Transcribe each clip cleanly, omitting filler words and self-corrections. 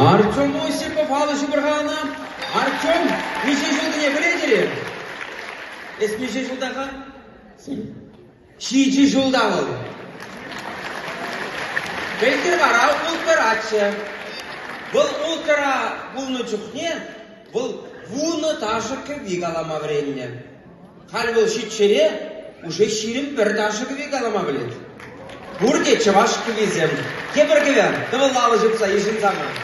Артем Осипов, Алла Шубырғаны. Артем, неше жылды не біледірі? Неше жылдаға? 7 жылда ол. Белдер қара, ұлттар атшы. Бұл ұлттара бұлны жүхне, бұл вуны ташы кірбек алама біреніне. Қал бұл шетшере, уже шерім бір ташы кірбек алама біледі. Бұрде чываш кірбезем. Кебір кебер, дұбыл алы жыпса ешін заман.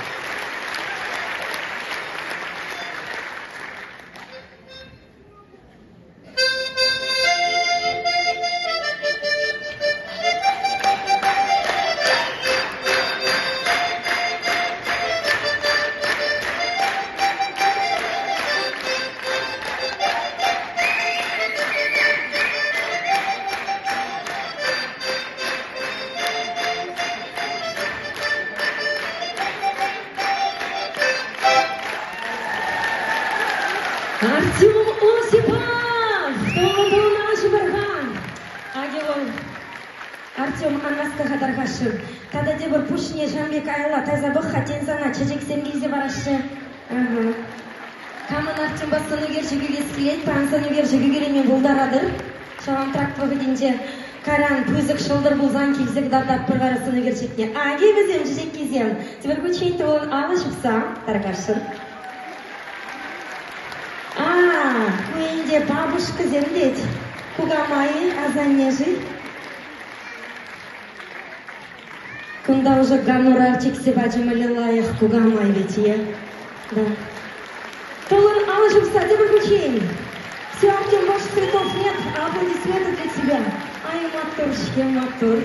Артем Осипов! Тоғын ашы барған! Агелон, Артем Аннаска қадарғашы. Тада дебір пүшіне Жанбек айла тазабық хатен сана чәжек сенгейзе барашы. Камын Артем басыны кершігі кескілет, паңсыны кершігі керемен бұлдарадыр. Шалам трактовы денде каран пүзік шылдыр бұлзан келзік дардап бір қарасыны кершекне. Аге бізем жежек кезем. Тібір көчейті олын алышыпса, тарғашын. Куенде бабушка землеть, кугамаи, азанежи. Кунда уже ганурарчик севаджима лилаях, кугамай ведь я. Да. Толын алышып саде выключение. Все, Артем, больше цветов нет, а аплодисменты для тебя. Ай, мотор, мотор.